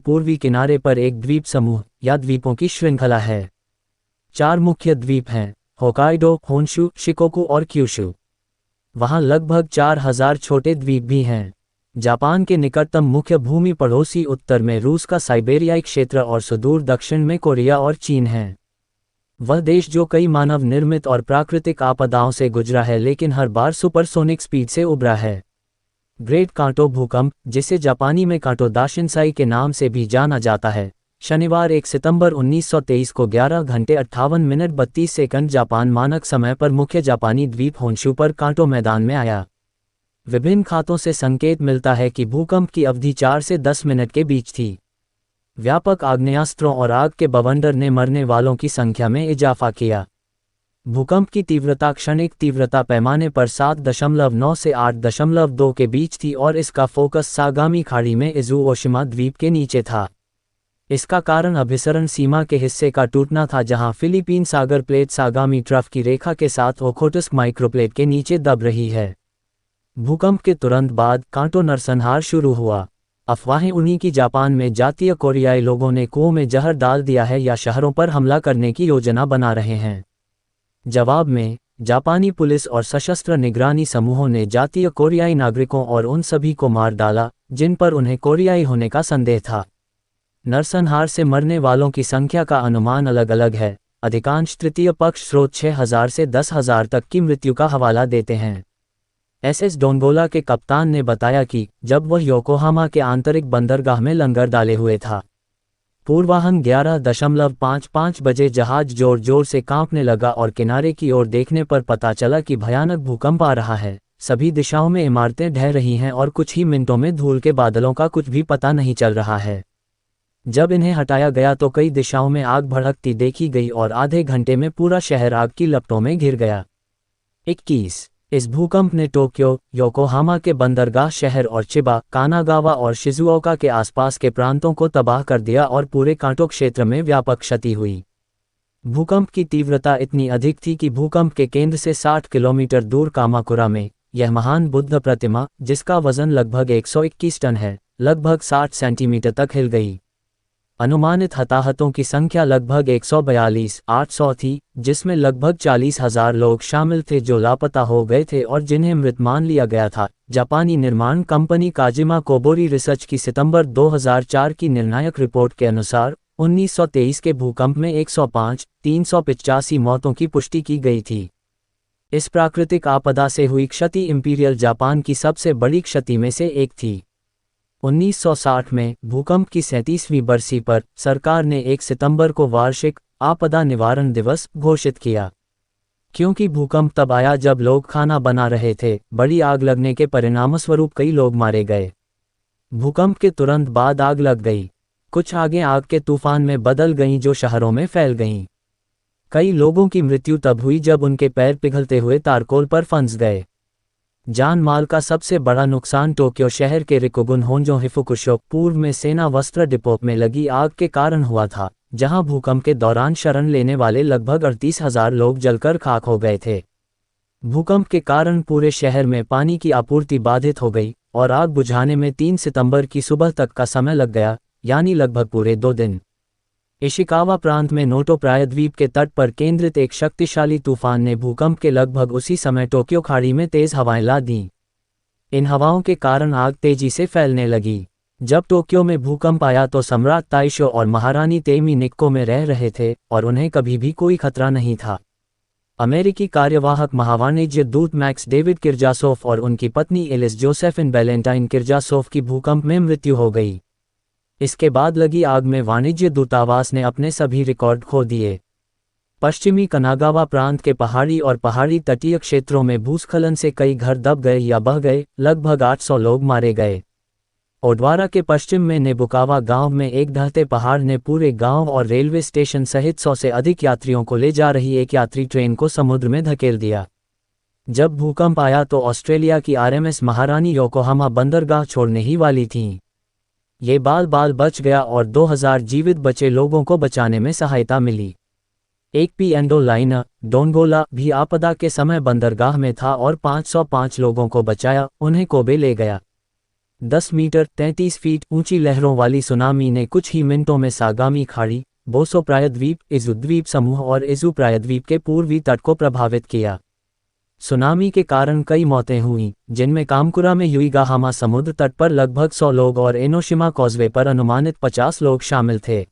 पूर्वी किनारे पर एक द्वीप समूह या द्वीपों की श्रृंखला है। 4 मुख्य द्वीप हैं: होकाइडो, होन्शु, शिकोकू और क्यूशु। वहाँ लगभग 4000 छोटे द्वीप भी हैं। जापान के निकटतम मुख्य भूमि पड़ोसी उत्तर में रूस का साइबेरियाई क्षेत्र और सुदूर दक्षिण में कोरिया और चीन है। वह देश जो कई मानव निर्मित और प्राकृतिक आपदाओं से गुजरा है, लेकिन हर बार सुपरसोनिक स्पीड से उभरा है। ग्रेट कांटो भूकंप, जिसे जापानी में कांटो दाशिनसाई के नाम से भी जाना जाता है, शनिवार 1 सितंबर 1923 को 11 घंटे 58 मिनट 32 सेकंड जापान मानक समय पर मुख्य जापानी द्वीप होन्शु पर कांटो मैदान में आया। विभिन्न खातों से संकेत मिलता है कि भूकंप की अवधि 4 से 10 मिनट के बीच थी। व्यापक आग्नेयास्त्रों और आग के बवंडर ने मरने वालों की संख्या में इजाफा किया। भूकंप की तीव्रता क्षणिक तीव्रता पैमाने पर 7.9 से 8.2 के बीच थी और इसका फोकस सागामी खाड़ी में इज़ु ओशिमा द्वीप के नीचे था। इसका कारण अभिसरण सीमा के हिस्से का टूटना था, जहां फिलीपीन सागर प्लेट सागामी ट्रफ की रेखा के साथ ओखोटस्क माइक्रोप्लेट के नीचे दब रही है। भूकंप के तुरंत बाद कांटो नरसंहार शुरू हुआ। अफवाहें उन्हीं की जापान में जातीय कोरियाई लोगों ने कुओं में जहर डाल दिया है या शहरों पर हमला करने की योजना बना रहे हैं। जवाब में जापानी पुलिस और सशस्त्र निगरानी समूहों ने जातीय कोरियाई नागरिकों और उन सभी को मार डाला जिन पर उन्हें कोरियाई होने का संदेह था। नरसंहार से मरने वालों की संख्या का अनुमान अलग अलग है। अधिकांश तृतीय पक्ष स्रोत 6000 से 10,000 तक की मृत्यु का हवाला देते हैं। एसएस डोंगोला के कप्तान ने बताया कि जब वह योकोहामा के आंतरिक बंदरगाह में लंगर डाले हुए था, पूर्वाह्न 11:55 बजे जहाज जोर जोर से कांपने लगा और किनारे की ओर देखने पर पता चला कि भयानक भूकंप आ रहा है। सभी दिशाओं में इमारतें ढह रही हैं और कुछ ही मिनटों में धूल के बादलों का कुछ भी पता नहीं चल रहा है। जब इन्हें हटाया गया तो कई दिशाओं में आग भड़कती देखी गई और आधे घंटे में पूरा शहर आग की लपटों में घिर गया। 21 इस भूकंप ने टोक्यो, योकोहामा के बंदरगाह शहर और चिबा, कानागावा और शिजुओका के आसपास के प्रांतों को तबाह कर दिया और पूरे कांटो क्षेत्र में व्यापक क्षति हुई। भूकंप की तीव्रता इतनी अधिक थी कि भूकंप के केंद्र से 60 किलोमीटर दूर कामाकुरा में यह महान बुद्ध प्रतिमा, जिसका वजन लगभग 121 टन है, लगभग 60 सेंटीमीटर तक हिल गई। अनुमानित हताहतों की संख्या लगभग 142,800 थी, जिसमें लगभग 40,000 लोग शामिल थे जो लापता हो गए थे और जिन्हें मृत मान लिया गया था। जापानी निर्माण कंपनी काजिमा कोबोरी रिसर्च की सितंबर 2004 की निर्णायक रिपोर्ट के अनुसार 1923 के भूकंप में 105,385 मौतों की पुष्टि की गई थी। इस प्राकृतिक आपदा से हुई क्षति इंपीरियल जापान की सबसे बड़ी क्षति में से एक थी। 1960 में भूकंप की 37वीं बरसी पर सरकार ने 1 सितंबर को वार्षिक आपदा निवारण दिवस घोषित किया। क्योंकि भूकंप तब आया जब लोग खाना बना रहे थे, बड़ी आग लगने के परिणामस्वरूप कई लोग मारे गए। भूकंप के तुरंत बाद आग लग गई। कुछ आगें आग के तूफान में बदल गईं जो शहरों में फैल गईं। कई लोगों की मृत्यु तब हुई जब उनके पैर पिघलते हुए तारकोल पर फंस गए। जान माल का सबसे बड़ा नुकसान टोक्यो शहर के रिकोगुन होन्जो हिफुकुशो पूर्व में सेना वस्त्र डिपो में लगी आग के कारण हुआ था, जहां भूकंप के दौरान शरण लेने वाले लगभग 38,000 लोग जलकर खाक हो गए थे। भूकंप के कारण पूरे शहर में पानी की आपूर्ति बाधित हो गई और आग बुझाने में 3 सितंबर की सुबह तक का समय लग गया, यानी लगभग पूरे 2 दिन। इशिकावा प्रांत में नोटो प्रायद्वीप के तट पर केंद्रित एक शक्तिशाली तूफान ने भूकंप के लगभग उसी समय टोक्यो खाड़ी में तेज हवाएं ला दीं। इन हवाओं के कारण आग तेजी से फैलने लगी। जब टोक्यो में भूकंप आया तो सम्राट ताइशो और महारानी तेमी निक्को में रह रहे थे और उन्हें कभी भी कोई खतरा नहीं था। अमेरिकी कार्यवाहक महावाणिज्य दूत मैक्स डेविड किर्जासोफ और उनकी पत्नी एलिस जोसेफिन बैलेंटाइन किर्जासोफ की भूकंप में मृत्यु हो गई। इसके बाद लगी आग में वाणिज्य दूतावास ने अपने सभी रिकॉर्ड खो दिए। पश्चिमी कनागावा प्रांत के पहाड़ी और पहाड़ी तटीय क्षेत्रों में भूस्खलन से कई घर दब गए या बह गए, लगभग 800 लोग मारे गए। ओडवारा के पश्चिम में नेबुकावा गांव में एक ढहते पहाड़ ने पूरे गांव और रेलवे स्टेशन सहित 100 से अधिक यात्रियों को ले जा रही एक यात्री ट्रेन को समुद्र में धकेल दिया। जब भूकंप आया तो ऑस्ट्रेलिया की आरएमएस महारानी योकोहामा बंदरगाह छोड़ने ही वाली थीं। ये बाल बच गया और 2000 जीवित बचे लोगों को बचाने में सहायता मिली। एक पी&ओ लाइनर डोंगोला भी आपदा के समय बंदरगाह में था और 505 लोगों को बचाया, उन्हें कोबे ले गया। 10 मीटर 33 फीट ऊंची लहरों वाली सुनामी ने कुछ ही मिनटों में सागामी खाड़ी, बोसो प्रायद्वीप, इज़ू द्वीप समूह और इज़ू प्रायद्वीप के पूर्वी तट को प्रभावित किया। सुनामी के कारण कई मौतें हुईं, जिनमें कामकुरा में युइगाहामा समुद्र तट पर लगभग 100 लोग और एनोशिमा कॉजवे पर अनुमानित 50 लोग शामिल थे।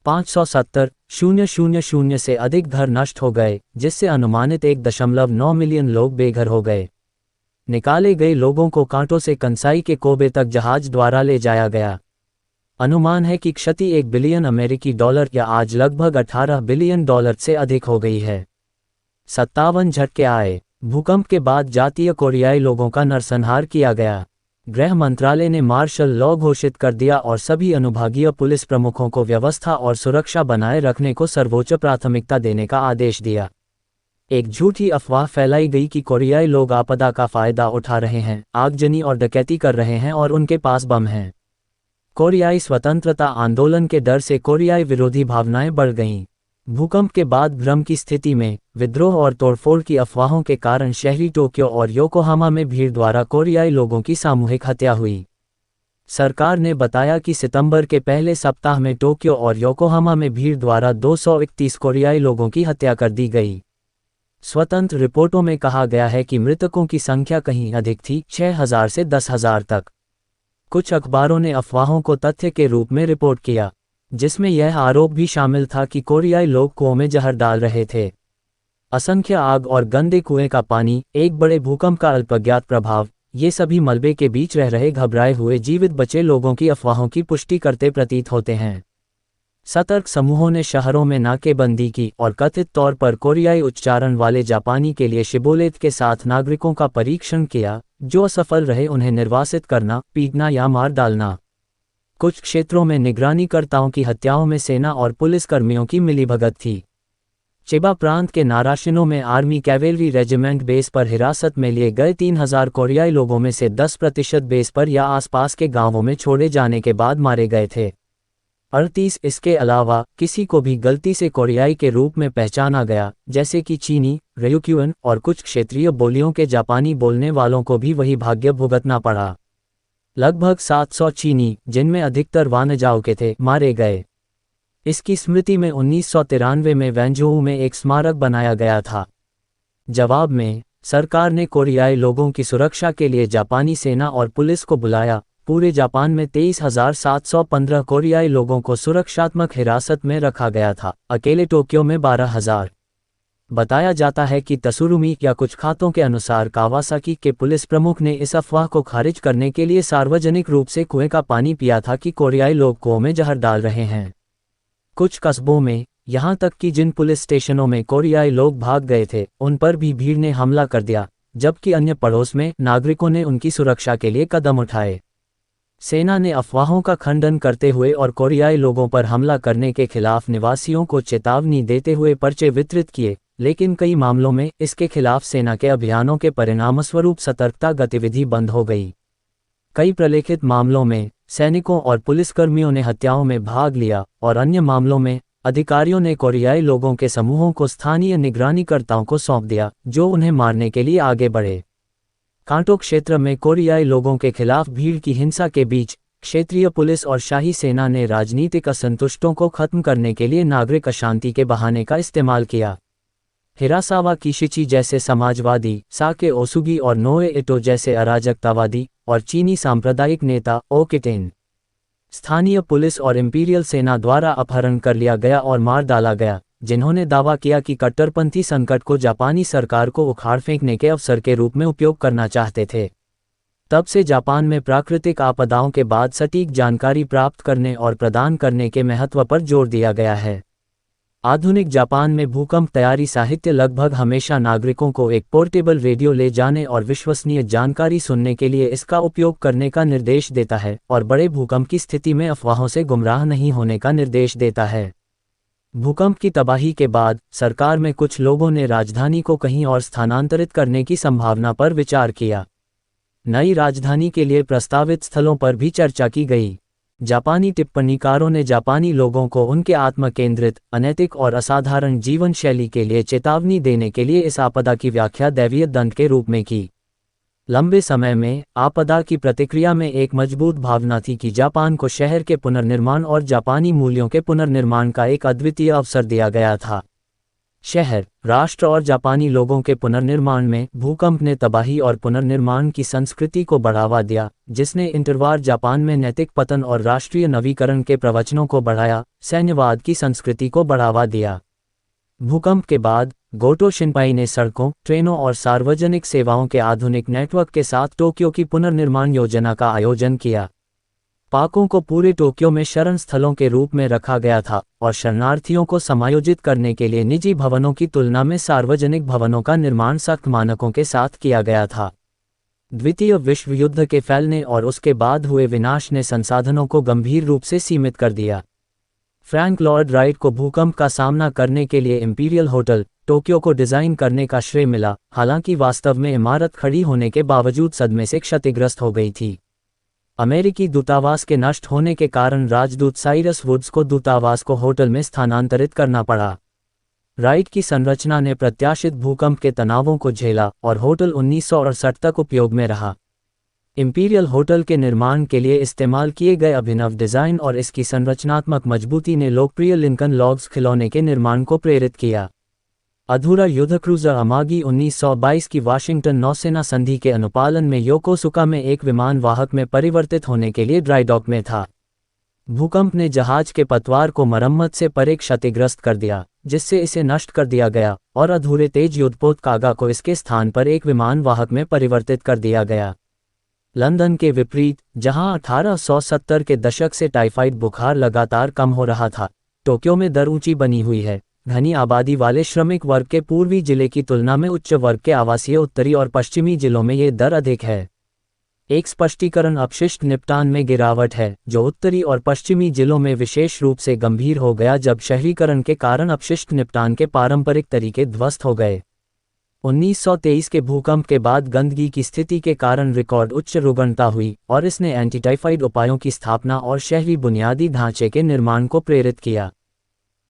570,000 से अधिक घर नष्ट हो गए, जिससे अनुमानित 1.9 मिलियन लोग बेघर हो गए। निकाले गए लोगों को कांटों से कंसाई के कोबे तक जहाज द्वारा ले जाया गया। अनुमान है कि क्षति 1 बिलियन अमेरिकी डॉलर या आज लगभग 18 बिलियन डॉलर से अधिक हो गई है। 57 झटके आए। भूकंप के बाद जातीय कोरियाई लोगों का नरसंहार किया गया। गृह मंत्रालय ने मार्शल लॉ घोषित कर दिया और सभी अनुभागीय पुलिस प्रमुखों को व्यवस्था और सुरक्षा बनाए रखने को सर्वोच्च प्राथमिकता देने का आदेश दिया। एक झूठी अफवाह फैलाई गई कि कोरियाई लोग आपदा का फायदा उठा रहे हैं, आगजनी और डकैती कर रहे हैं और उनके पास बम हैं। कोरियाई स्वतंत्रता आंदोलन के डर से कोरियाई विरोधी भावनाएं बढ़ गईं। भूकंप के बाद भ्रम की स्थिति में विद्रोह और तोड़फोड़ की अफवाहों के कारण शहरी टोक्यो और योकोहामा में भीड़ द्वारा कोरियाई लोगों की सामूहिक हत्या हुई। सरकार ने बताया कि सितंबर के पहले सप्ताह में टोक्यो और योकोहामा में भीड़ द्वारा 231 कोरियाई लोगों की हत्या कर दी गई। स्वतंत्र रिपोर्टों में कहा गया है कि मृतकों की संख्या कहीं अधिक थी, 6,000 से 10,000 तक। कुछ अखबारों ने अफवाहों को तथ्य के रूप में रिपोर्ट किया, जिसमें यह आरोप भी शामिल था कि कोरियाई लोग कुओं में जहर डाल रहे थे। असंख्य आग और गंदे कुएं का पानी, एक बड़े भूकंप का अल्पज्ञात प्रभाव, ये सभी मलबे के बीच रह रहे घबराए हुए जीवित बचे लोगों की अफवाहों की पुष्टि करते प्रतीत होते हैं। सतर्क समूहों ने शहरों में नाकेबंदी की और कथित तौर पर कोरियाई उच्चारण वाले जापानी के लिए शिबोलेत के साथ नागरिकों का परीक्षण किया, जो असफल रहे उन्हें निर्वासित करना, पीटना या मार डालना। कुछ क्षेत्रों में निगरानीकर्ताओं की हत्याओं में सेना और पुलिस कर्मियों की मिलीभगत थी। चिबा प्रांत के नाराशिनो में आर्मी कैवेलरी रेजिमेंट बेस पर हिरासत में लिए गए 3,000 कोरियाई लोगों में से 10% बेस पर या आसपास के गांवों में छोड़े जाने के बाद मारे गए थे। 38 इसके अलावा किसी को भी गलती से कोरियाई के रूप में पहचाना गया, जैसे कि चीनी, ryukyuan और कुछ क्षेत्रीय बोलियों के जापानी बोलने वालों को भी वही भाग्य भुगतना पड़ा। लगभग 700 चीनी, जिनमें अधिकतर वानजाओ के थे, मारे गए। इसकी स्मृति में 1993 में वैंजोऊ में एक स्मारक बनाया गया था। जवाब में सरकार ने कोरियाई लोगों की सुरक्षा के लिए जापानी सेना और पुलिस को बुलाया। पूरे जापान में 23,715 कोरियाई लोगों को सुरक्षात्मक हिरासत में रखा गया था, अकेले टोक्यो में 12,000। बताया जाता है कि त्सुरुमी या कुछ खातों के अनुसार कावासाकी के पुलिस प्रमुख ने इस अफवाह को खारिज करने के लिए सार्वजनिक रूप से कुएं का पानी पिया था कि कोरियाई लोग कुओं में जहर डाल रहे हैं। कुछ कस्बों में, यहाँ तक कि जिन पुलिस स्टेशनों में कोरियाई लोग भाग गए थे, उन पर भी भीड़ ने हमला कर दिया, जबकि अन्य पड़ोस में नागरिकों ने उनकी सुरक्षा के लिए कदम उठाए। सेना ने अफवाहों का खंडन करते हुए और कोरियाई लोगों पर हमला करने के खिलाफ निवासियों को चेतावनी देते हुए पर्चे वितरित किए, लेकिन कई मामलों में इसके खिलाफ सेना के अभियानों के परिणामस्वरूप सतर्कता गतिविधि बंद हो गई। कई प्रलेखित मामलों में सैनिकों और पुलिसकर्मियों ने हत्याओं में भाग लिया और अन्य मामलों में अधिकारियों ने कोरियाई लोगों के समूहों को स्थानीय निगरानीकर्ताओं को सौंप दिया, जो उन्हें मारने के लिए आगे बढ़े। कांटो क्षेत्र में कोरियाई लोगों के खिलाफ भीड़ की हिंसा के बीच क्षेत्रीय पुलिस और शाही सेना ने राजनीतिक असंतुष्टों को खत्म करने के लिए नागरिक अशांति के बहाने का इस्तेमाल किया। हिरासावा किशिची जैसे समाजवादी, साके ओसुगी और नोए इटो जैसे अराजकतावादी और चीनी सांप्रदायिक नेता ओ किटेन स्थानीय पुलिस और इंपीरियल सेना द्वारा अपहरण कर लिया गया और मार डाला गया, जिन्होंने दावा किया कि कट्टरपंथी संकट को जापानी सरकार को उखाड़ फेंकने के अवसर के रूप में उपयोग करना चाहते थे। तब से जापान में प्राकृतिक आपदाओं के बाद सटीक जानकारी प्राप्त करने और प्रदान करने के महत्व पर जोर दिया गया है। आधुनिक जापान में भूकंप तैयारी साहित्य लगभग हमेशा नागरिकों को एक पोर्टेबल रेडियो ले जाने और विश्वसनीय जानकारी सुनने के लिए इसका उपयोग करने का निर्देश देता है और बड़े भूकंप की स्थिति में अफवाहों से गुमराह नहीं होने का निर्देश देता है। भूकंप की तबाही के बाद सरकार में कुछ लोगों ने राजधानी को कहीं और स्थानांतरित करने की संभावना पर विचार किया। नई राजधानी के लिए प्रस्तावित स्थलों पर भी चर्चा की गई। जापानी टिप्पणीकारों ने जापानी लोगों को उनके आत्म-केंद्रित, अनैतिक और असाधारण जीवन शैली के लिए चेतावनी देने के लिए इस आपदा की व्याख्या दैवीय दंड के रूप में की। लंबे समय में आपदा की प्रतिक्रिया में एक मजबूत भावना थी कि जापान को शहर के पुनर्निर्माण और जापानी मूल्यों के पुनर्निर्माण का एक अद्वितीय अवसर दिया गया था। शहर, राष्ट्र और जापानी लोगों के पुनर्निर्माण में भूकंप ने तबाही और पुनर्निर्माण की संस्कृति को बढ़ावा दिया, जिसने इंटरवार जापान में नैतिक पतन और राष्ट्रीय नवीकरण के प्रवचनों को बढ़ाया, सैन्यवाद की संस्कृति को बढ़ावा दिया। भूकंप के बाद गोटो शिनपाई ने सड़कों, ट्रेनों और सार्वजनिक सेवाओं के आधुनिक नेटवर्क के साथ टोक्यो की पुनर्निर्माण योजना का आयोजन किया। पाकों को पूरे टोक्यो में शरण स्थलों के रूप में रखा गया था और शरणार्थियों को समायोजित करने के लिए निजी भवनों की तुलना में सार्वजनिक भवनों का निर्माण सख्त मानकों के साथ किया गया था। द्वितीय विश्व युद्ध के फैलने और उसके बाद हुए विनाश ने संसाधनों को गंभीर रूप से सीमित कर दिया। फ्रैंक लॉर्ड राइट को भूकंप का सामना करने के लिए इंपीरियल होटल टोक्यो को डिजाइन करने का श्रेय मिला, हालांकि वास्तव में इमारत खड़ी होने के बावजूद सदमे से क्षतिग्रस्त हो गई थी। अमेरिकी दूतावास के नष्ट होने के कारण राजदूत साइरस वुड्स को दूतावास को होटल में स्थानांतरित करना पड़ा। राइट की संरचना ने प्रत्याशित भूकंप के तनावों को झेला और होटल 1968 तक उपयोग में रहा। इंपीरियल होटल के निर्माण के लिए इस्तेमाल किए गए अभिनव डिजाइन और इसकी संरचनात्मक मजबूती ने लोकप्रिय लिंकन लॉग्स खिलौने के निर्माण को प्रेरित किया। अधूरा युद्ध क्रूजर अमागी 1922 की वाशिंगटन नौसेना संधि के अनुपालन में योकोसुका में एक विमान वाहक में परिवर्तित होने के लिए ड्राई डॉक में था। भूकंप ने जहाज के पतवार को मरम्मत से परे क्षतिग्रस्त कर दिया, जिससे इसे नष्ट कर दिया गया और अधूरे तेज युद्धपोत कागा को इसके स्थान पर एक विमान वाहक में परिवर्तित कर दिया गया। लंदन के विपरीत, जहां 1870 के दशक से टाइफाइड बुखार लगातार कम हो रहा था, टोक्यो में दर ऊंची बनी हुई है। घनी आबादी वाले श्रमिक वर्ग के पूर्वी जिले की तुलना में उच्च वर्ग के आवासीय उत्तरी और पश्चिमी जिलों में ये दर अधिक है। एक स्पष्टीकरण अपशिष्ट निपटान में गिरावट है, जो उत्तरी और पश्चिमी जिलों में विशेष रूप से गंभीर हो गया जब शहरीकरण के कारण अपशिष्ट निपटान के पारंपरिक तरीके ध्वस्त हो गए। 1923 के भूकंप के बाद गंदगी की स्थिति के कारण रिकॉर्ड उच्च रुग्णता हुई और इसने एंटीटाइफाइड उपायों की स्थापना और शहरी बुनियादी ढांचे के निर्माण को प्रेरित किया।